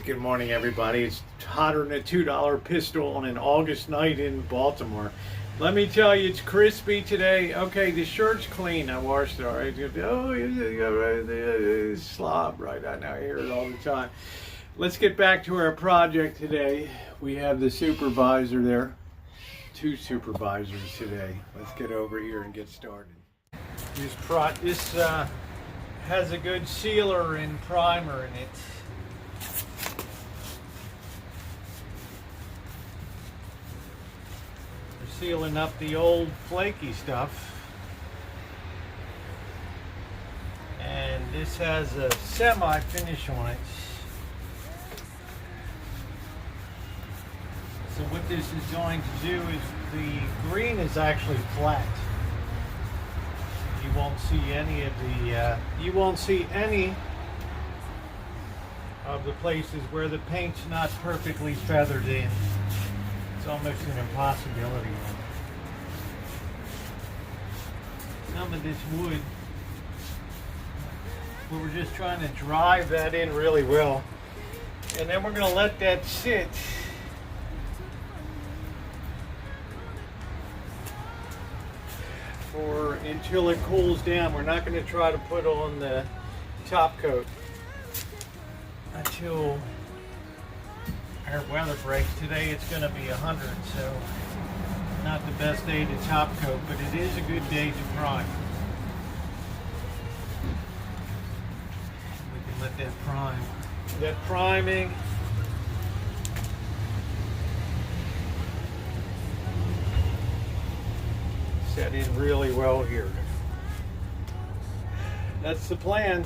Good morning, everybody. It's hotter than a $2 pistol on an August night in Baltimore. Let me tell you, it's crispy today. Okay, the shirt's clean. I washed it already. Oh, it's slob right now. I hear it all the time. Let's get back to our project today. We have the supervisor there. Two supervisors today. Let's get over here and get started. This has a good sealer and primer in it. We're sealing up the old flaky stuff. And this has a semi-finish on it. So what this is going to do is the green is actually flat. You won't see any of the places where the paint's not perfectly feathered in. It's almost an impossibility. Some of this wood, we're just trying to drive that in really well. And then we're going to let that sit until it cools down. We're not going to try to put on the top coat until our weather breaks. Today it's going to be 100, so not the best day to top coat, but it is a good day to prime. We can let that prime. That priming set in really well here. That's the plan.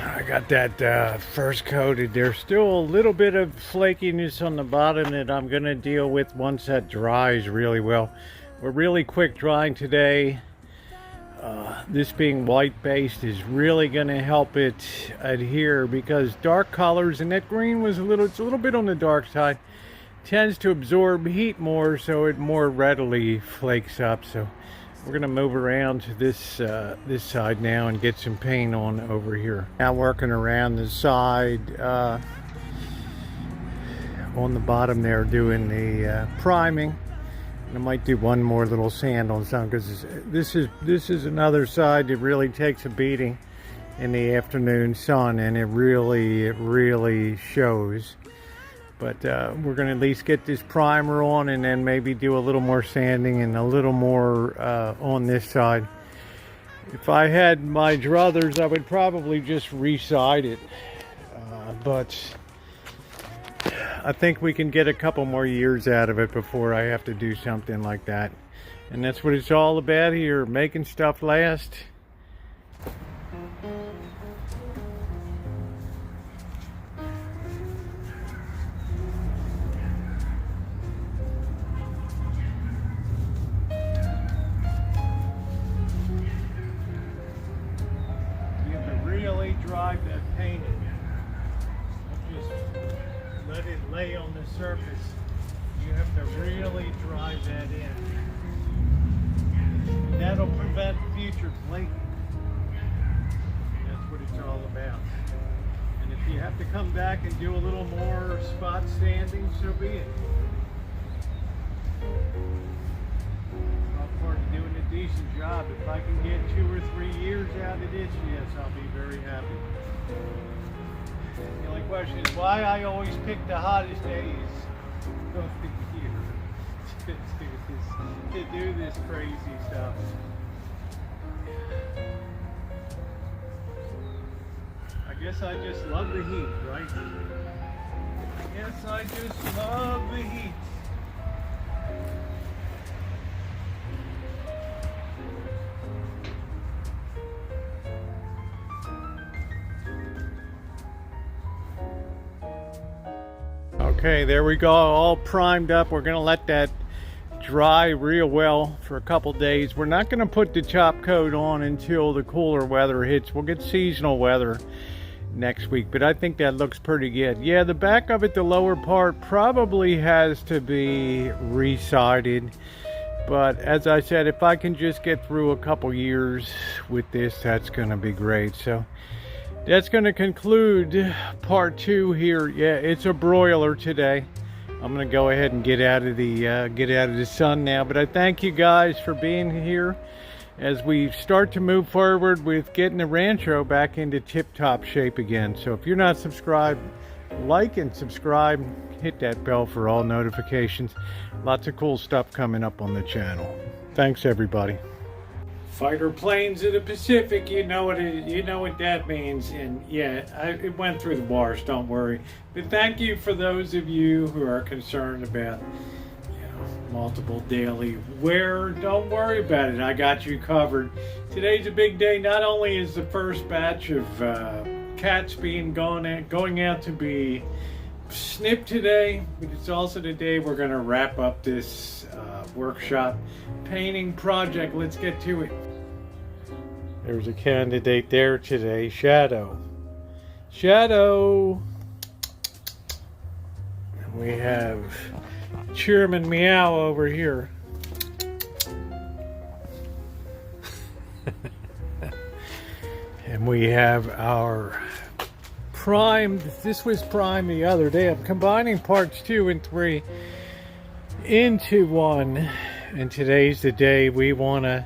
I got that first coated. There's still a little bit of flakiness on the bottom that I'm going to deal with once that dries really well. We're really quick drying today. This being white based is really going to help it adhere, because dark colors, and that green was it's a little bit on the dark side, tends to absorb heat more, so it more readily flakes up. So we're going to move around to this side now and get some paint on over here. Now working around the side on the bottom there, doing the priming. And I might do one more little sand on some, because this is another side that really takes a beating in the afternoon sun, and it really shows. But we're going to at least get this primer on, and then maybe do a little more sanding and a little more on this side. If I had my druthers, I would probably just re-side it. But I think we can get a couple more years out of it before I have to do something like that. And that's what it's all about here, making stuff last. Drive that paint in. Don't just let it lay on the surface. You have to really drive that in. And that'll prevent future flaking. That's what it's all about. And if you have to come back and do a little more spot sanding, so be it. I'm part of doing a decent job. If I can get 2 or 3 years out of this, yes, I'll be very happy. The only question is why I always pick the hottest days of the year to do this crazy stuff. I guess I just love the heat, right? I guess I just love the heat. Okay, there we go, all primed up. We're going to let that dry real well for a couple days. We're not going to put the top coat on until the cooler weather hits. We'll get seasonal weather next week, but I think that looks pretty good. Yeah, the back of it, the lower part, probably has to be resided. But as I said, if I can just get through a couple years with this, that's going to be great. So that's going to conclude part 2 here. Yeah, it's a broiler today. I'm going to go ahead and get out of the sun now. But I thank you guys for being here as we start to move forward with getting the rancho back into tip-top shape again. So if you're not subscribed, like and subscribe. Hit that bell for all notifications. Lots of cool stuff coming up on the channel. Thanks, everybody. Fighter planes of the Pacific, you know what that means. And yeah, it went through the bars, don't worry. But thank you for those of you who are concerned about multiple daily wear. Don't worry about it, I got you covered. Today's a big day. Not only is the first batch of cats going out to be snipped today, but it's also the day we're going to wrap up this workshop painting project. Let's get to it. There's a candidate there today, Shadow. And we have Chairman Meow over here. And we have our primed. This was primed the other day. I'm combining parts 2 and 3 into one. And today's the day we want to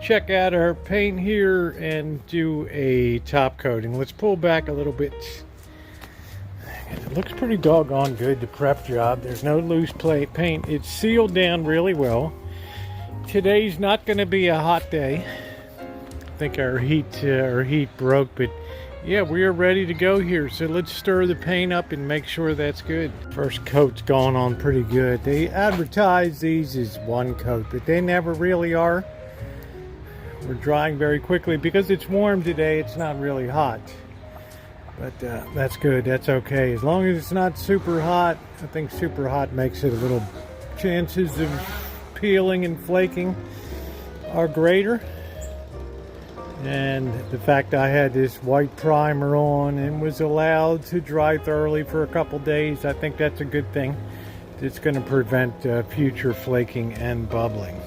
check out our paint here and do a top coating. Let's pull back a little bit. It looks pretty doggone good, the prep job. There's no loose paint. It's sealed down really well. Today's not going to be a hot day. I think our heat broke, but yeah, we are ready to go here. So let's stir the paint up and make sure that's good. First coat's gone on pretty good. They advertise these as one coat, but they never really are. We're drying very quickly because it's warm today. It's not really hot. But that's good, that's okay. As long as it's not super hot. I think super hot makes it a little, chances of peeling and flaking are greater. And the fact I had this white primer on and was allowed to dry thoroughly for a couple days, I think that's a good thing. It's going to prevent future flaking and bubbling.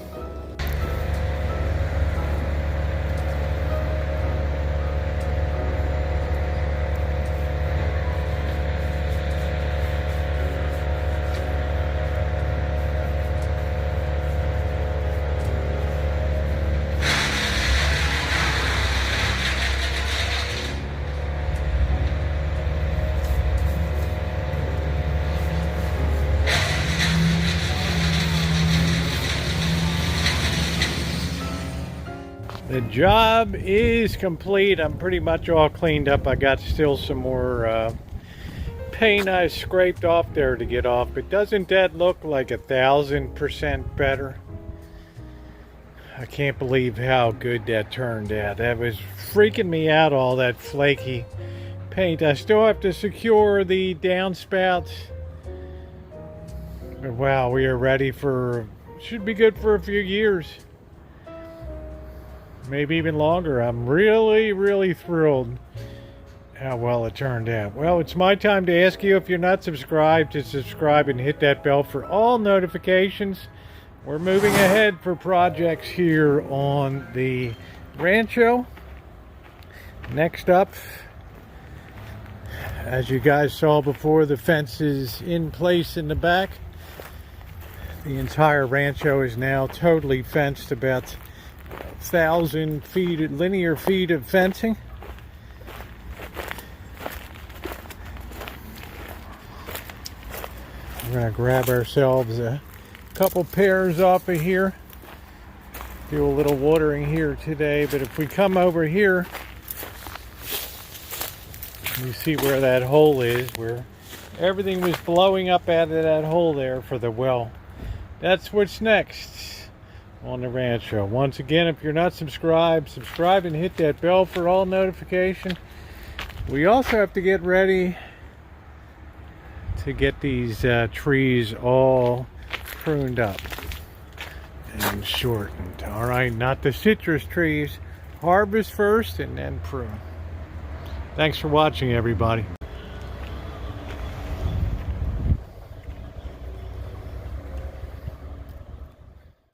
The job is complete. I'm pretty much all cleaned up. I got still some more paint I scraped off there to get off, but doesn't that look like 1,000% better? I can't believe how good that turned out. That was freaking me out, all that flaky paint. I still have to secure the downspouts. But wow, we are ready for, should be good for a few years. Maybe even longer. I'm really thrilled how well it turned out. Well, it's my time to ask you, if you're not subscribed, to subscribe and hit that bell for all notifications. We're moving ahead for projects here on the rancho. Next up, as you guys saw before, the fence is in place in the back. The entire rancho is now totally fenced, about 1,000 linear feet of fencing. We're going to grab ourselves a couple pairs off of here. Do a little watering here today, but if we come over here, you see where that hole is, where everything was blowing up out of that hole there for the well. That's what's next on the rancho. Once again, if you're not subscribed, subscribe and hit that bell for all notification. We also have to get ready to get these trees all pruned up. and shortened. All right, not the citrus trees. Harvest first and then prune. Thanks for watching, everybody.